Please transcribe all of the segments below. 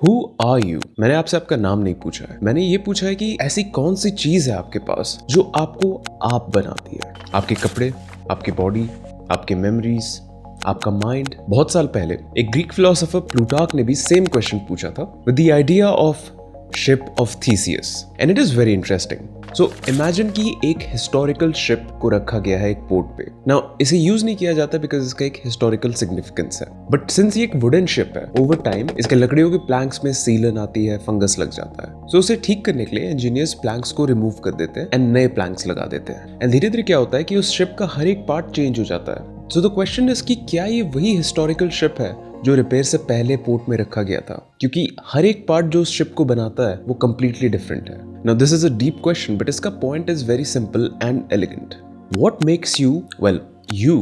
Who are you? मैंने आपसे आपका नाम नहीं पूछा है। मैंने ये पूछा है कि ऐसी कौन सी चीज है आपके पास जो आपको आप बनाती है। आपके कपड़े, आपकी बॉडी, आपके मेमोरीज, आपका माइंड। बहुत साल पहले एक ग्रीक फिलोसोफर प्लूटार्क ने भी सेम क्वेश्चन पूछा था with the idea of ship of Theseus and it is very interesting. So imagine कि एक हिस्टोरिकल शिप को रखा गया है एक पोर्ट पे। नाउ इसे यूज नहीं किया जाता बिकॉज इसका एक हिस्टोरिकल सिग्निफिकेंस है, बट सिंस ये एक वुडन शिप है, ओवर टाइम इसके लकड़ियों के प्लैंक्स में सीलन आती है, फंगस लग जाता है। सो उसे ठीक करने के लिए इंजीनियर्स प्लैंक्स को रिमूव कर देते हैं एंड नए प्लैंक्स लगा देते हैं। एंड धीरे धीरे क्या होता है कि उस शिप का हर एक पार्ट चेंज हो जाता है। सो द क्वेश्चन इज कि क्या ये वही हिस्टोरिकल शिप है जो रिपेयर से पहले पोर्ट में रखा गया था? क्योंकि हर एक पार्ट जो उस शिप को बनाता है वो कंप्लीटली डिफरेंट है। Now this is a deep question but इसका point is very simple and elegant. What makes you well you?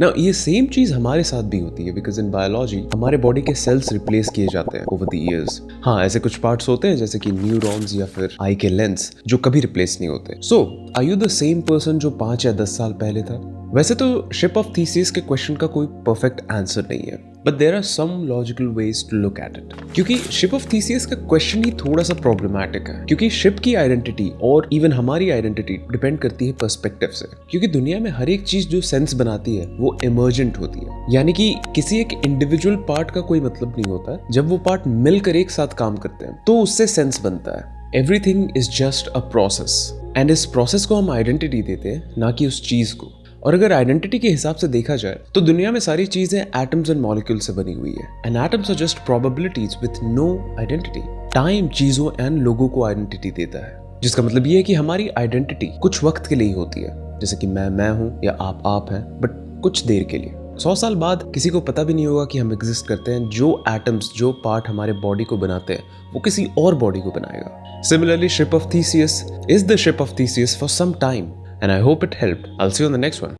Now ये सेम चीज हमारे साथ भी होती है बिकॉज इन बायोलॉजी हमारे बॉडी के सेल्स रिप्लेस किए जाते हैं ओवर द इयर्स। हाँ, ऐसे कुछ पार्ट्स होते हैं जैसे कि न्यूरॉन्स या फिर आई के लेंस जो कभी रिप्लेस नहीं होते। So are you the same person जो 5 या 10 साल पहले था? वैसे तो शिप ऑफ थीसिस के क्वेश्चन का कोई परफेक्ट आंसर नहीं है, but there are some logical ways to look at it. क्योंकि शिप ऑफ थीसिस का क्वेश्चन ही थोड़ा सा प्रॉब्लमैटिक है, क्योंकि शिप की आइडेंटिटी और इवन हमारी आइडेंटिटी डिपेंड करती है पर्सपेक्टिव से। क्योंकि दुनिया में हर एक चीज जो सेंस बनाती है वो इमर्जेंट होती है, यानी कि किसी एक इंडिविजुअल पार्ट का कोई मतलब नहीं होता। जब वो पार्ट मिलकर एक साथ काम करते हैं तो उससे सेंस बनता है। Everything is just a process and इस प्रोसेस को हम आइडेंटिटी देते हैं, ना कि उस चीज को। और अगर आइडेंटिटी के हिसाब से देखा जाए तो दुनिया में सारी चीजें एटम्स एंड मॉलिक्यूल से बनी हुई है and atoms are just probabilities with no identity. Time चीजों एंड लोगों को आइडेंटिटी देता है, जिसका मतलब ये है कि हमारी आइडेंटिटी कुछ वक्त के लिए ही होती है। जैसे कि मैं हूं या आप हैं, बट कुछ देर के लिए। 100 साल बाद किसी को पता भी नहीं होगा कि हम एग्जिस्ट करते हैं। जो एटम्स, जो पार्ट हमारे बॉडी को बनाते हैं वो किसी और बॉडी को बनाएगा। Similarly ship of Theseus is the ship of Theseus for some time and I hope it helped. I'll see you on the next one.